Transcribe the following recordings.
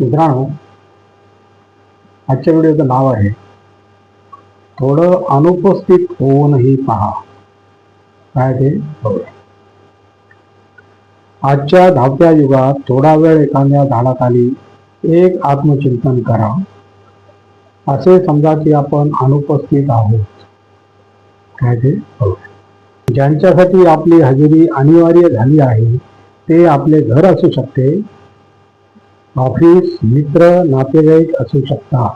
मित्रांनो, आजच्या व्हिडिओचं नाव आहे थोडं अनुपस्थित होऊनही पहा. काय ते बघूया. आजच्या धावत्या युगात थोडा वेळ एखाद्या झाडाखाली एक आत्मचिंतन करा. असे समजा की आपण अनुपस्थित आहोत. काय ते बघूया. ज्यांच्यासाठी आपली हजेरी अनिवार्य झाली आहे ते आपले घर असू शकते, ऑफिस, मित्र, नातेवाईक असू शकतात.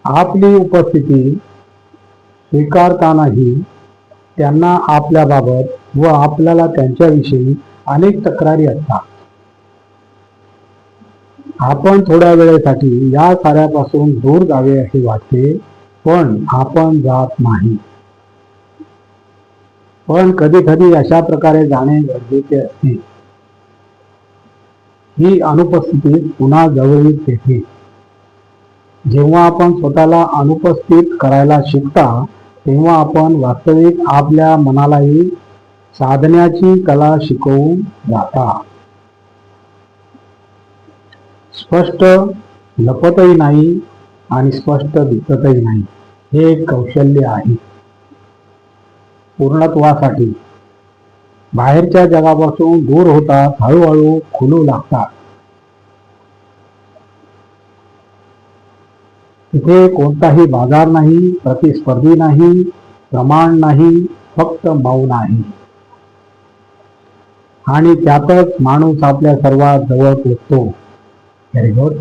आपली उपस्थिती स्वीकारतानाही त्यांना आपल्याबाबत व आपल्याला त्यांच्याविषयी अनेक तक्रारी असतात. आपण थोड्या वेळेसाठी या साऱ्यापासून दूर जावे असे वाटते, पण आपण जात नाही. पण कधी कधी अशा प्रकारे जाणे गरजेचे असते. ही अनुपस्थिती पुन्हा जवळीक येते. जेव्हा आपण स्वतःला अनुपस्थित करायला शिकता तेव्हा आपण वास्तविक आपल्या मनालाही साधण्याची कला शिकवून जाता. स्पष्ट लपतही नाही आणि स्पष्ट दिसतही नाही. हे एक कौशल्य आहे. पूर्णत्वासाठी बाहेरच्या जगापासून दूर होतात, हळूहळू खुलू लागतात. इथे कोणताही बाजार नाही, प्रतिस्पर्धी नाही, प्रमाण नाही, फक्त मौन आहे. आणि त्यातच माणूस आपल्या सर्वात जवळ पोचतो. Very good.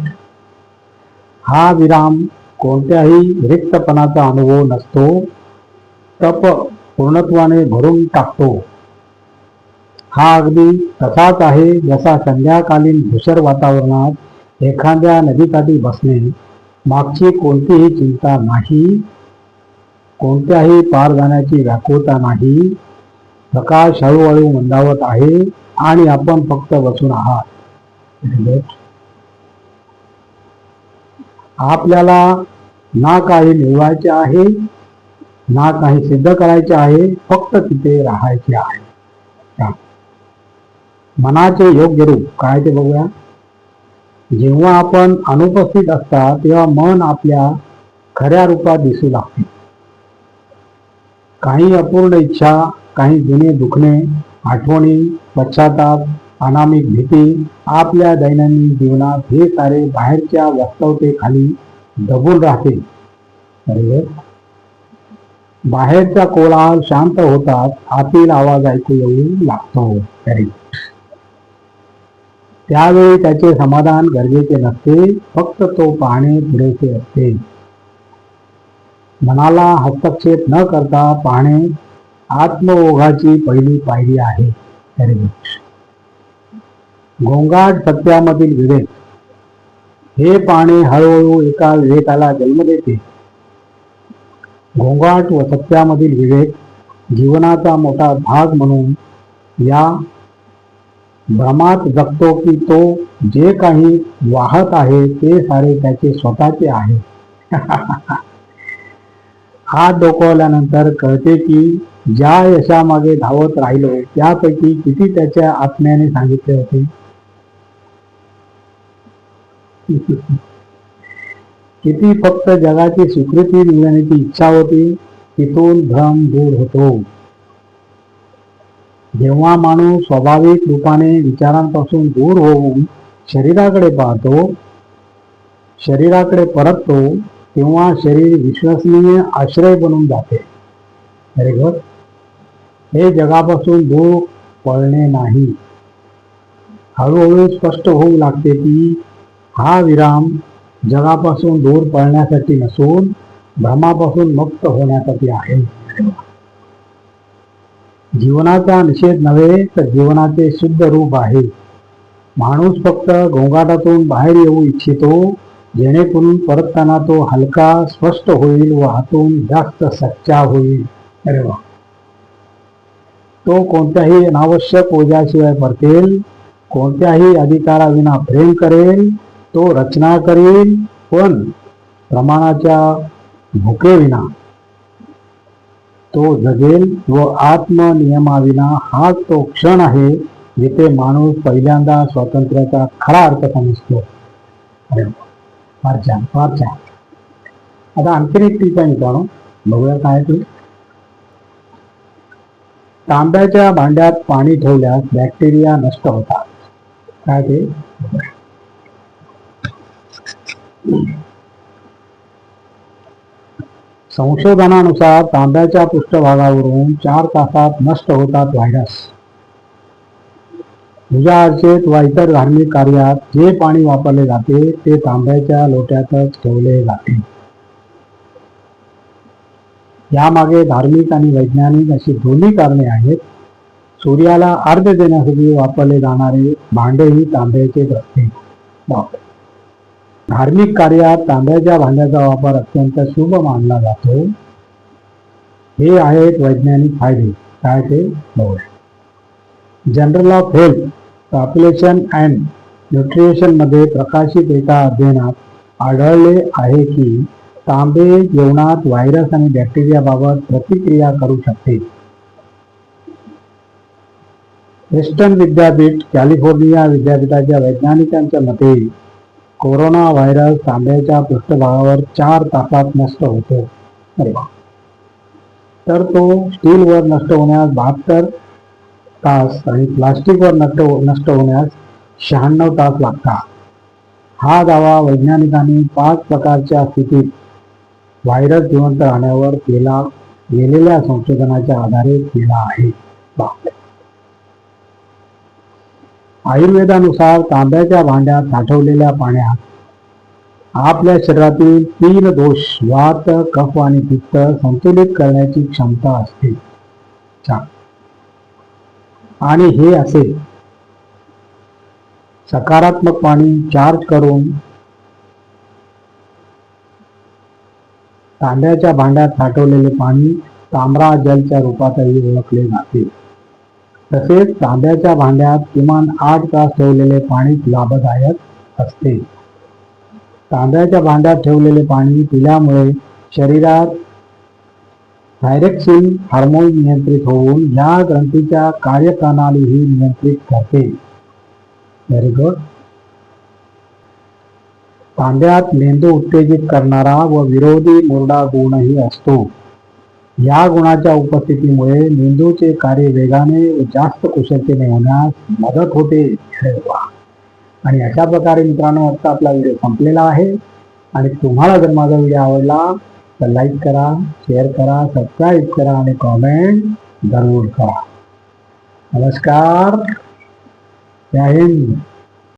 हा विराम कोणत्याही रिक्तपणाचा अनुभव नसतो, तप पूर्णत्वाने भरून टाकतो. हा अगदी तसाच आहे जसा संध्याकालीन धुसर वातावरणात एखाद्या नदीकाठी बसणे. मागची कोणतीही चिंता नाही, कोणत्याही पार जाण्याची व्याकुळता नाही. प्रकाश हळूहळू मंदावत आहे आणि आपण फक्त बसून आहात. आपल्याला ना काही मिळवायचे आहे, ना काही सिद्ध करायचे आहे, फक्त तिथे राहायचे आहे. मनाचे योग्य रूप काय ते बघूया. जेव्हा आपण अनुपस्थित असता तेव्हा मन आपल्या खऱ्या रूपात दिसू लागते. काही अपूर्ण इच्छा, काही जुने दुखणे, आठवणी, पश्चाताप, अनामिक भीती आपल्या दैनंदिन जीवनात हे सारे बाहेरच्या वास्तवतेखाली दबून राहते. बरोबर. बाहेरचा कोलाहल शांत होतात, आतील आवाज ऐकू येऊ लागतो. त्यावेळी त्याचे समाधान गरजेचे नसते, फक्त तो पाहणे पुरेसे असते. मनाला हस्तक्षेप न करता पाहणे आत्मओघाची पहिली पायरी आहे. गोंगाट सत्यामधील विवेक हे पाहणे हळूहळू एका विवेकाला जन्म देते. गोंगाट व सत्यामधील विवेक जीवनाचा मोठा भाग म्हणून या भ्रमात जगतो की तो जे काही वाहत आहे ते सारे त्याचे स्वतःचे आहे. हात डोकावल्यानंतर कळते की ज्या यशामागे धावत राहिलो त्यापैकी किती त्याच्या आत्म्याने सांगितले होते. किती फक्त जगाची स्वीकृती मिळवण्याची इच्छा होती. तिथून भ्रम दूर होतो. जेव्हा माणूस स्वाभाविक रूपाने विचारांपासून दूर होऊन शरीराकडे पाहतो, शरीराकडे परततो, तेव्हा शरीर विश्वसनीय आश्रय बनून जाते. Very good. हे जगापासून दूर पळणे नाही. हळूहळू स्पष्ट होऊ लागते की हा विराम जगापासून दूर पळण्यासाठी नसून भ्रमापासून मुक्त होण्यासाठी आहे. जीवनाचा निषेध नव्हे तर जीवनाचे शुद्ध रूप आहे. माणूस फक्त गोंगाटातून बाहेर येऊ इच्छितो, जेणेकरून परतताना तो हलका, स्पष्ट होईल व हातून जास्त सच्चा होईल. अरे वा. तो कोणत्याही अनावश्यक ओझ्याशिवाय परतेल, कोणत्याही अधिकाराविना प्रेम करेल, तो रचना करेल, पण प्रमाणाच्या भुकेविना तो जगेल व आत्मनियमाविना. हाच तो क्षण आहे जिथे माणूस पहिल्यांदा स्वातंत्र्याचा खरा अर्थ समजतो. अरे वा, फार छान फार छान. आता आणखीन एक टीप आहे मित्रांनो, बघूया काय ते. तांब्याच्या भांड्यात पाणी ठेवल्यास बॅक्टेरिया नष्ट होतात. काय ते? संशोधनानुसार तांब्याच्या पृष्ठभागावरून 4 तासात नष्ट होतात व्हायरस. पूजा अर्चेत व इतर धार्मिक कार्यात जे पाणी वापरले जाते ते तांब्याच्या लोट्यातच ठेवले जाते. यामागे धार्मिक आणि वैज्ञानिक अशी दोन्ही कारणे आहेत. सूर्याला अर्घ्य देण्यासाठी वापरले जाणारे भांडेही तांब्याचेच असते. धार्मिक कार्यात तांब्याच्या भांड्याचा वापर अत्यंत शुभ मानला जातो. हे आहेत वैज्ञानिक फायदे. काय ते बघूया. General of health, population and nutrition मध्ये प्रकाशित एका अध्ययनात आढळले आहे की तांबे जेवणात व्हायरस आणि बॅक्टेरियाबाबत प्रतिक्रिया करू शकते. वेस्टर्न विद्यापीठ, कॅलिफोर्निया विद्यापीठाच्या वैज्ञानिकांच्या मते कोरोना व्हायरस तांब्याच्या पृष्ठभागावर 4 तासात नष्ट होतो. तर तो स्टीलवर नष्ट होण्यास 72 तास आणि प्लास्टिकवर नष्ट होण्यास 96 तास लागतात. हा दावा वैज्ञानिकांनी 5 प्रकारच्या स्थितीत व्हायरस जिवंत राहण्यावर केलेल्या संशोधनाच्या आधारे केला आहे. आयुर्वेदानुसार तांब्याच्या भांड्यात साठवलेल्या पाण्यात आपल्या शरीरातील 3 दोष वात, कफ आणि पित्त संतुलित करण्याची क्षमता असते. आणि हे असे सकारात्मक पाणी चार्ज करून तांब्याच्या भांड्यात साठवलेले पाणी तांबडा जलच्या रूपातही ओळखले जाते. तसेच तांब्याच्या भांड्यात किमान 8 तास ठेवलेले पाणी लाभदायक असते. तांब्याच्या भांड्यात ठेवलेले पाणी पिल्यामुळे शरीरात थायरॉक्सिन हार्मोन नियंत्रित होऊन या ग्रंथीच्या कार्यप्रणालीही नियंत्रित करते. Very good. तांब्यात मेंदू उत्तेजित करणारा व विरोधी मुरडा गुणही असतो. या गुणाच्या उपस्थितीमुळे मेंदूचे कार्य वेगाने व जास्त कुशलतेने होण्यास मदत होते. आणि अशा प्रकारे मित्रांनो आजचा आपला व्हिडिओ संपलेला आहे. आणि तुम्हाला जर माझा व्हिडिओ आवडला तर लाईक करा, शेअर करा, सबस्क्राईब करा आणि कॉमेंट जरूर करा. नमस्कार. जय हिंद.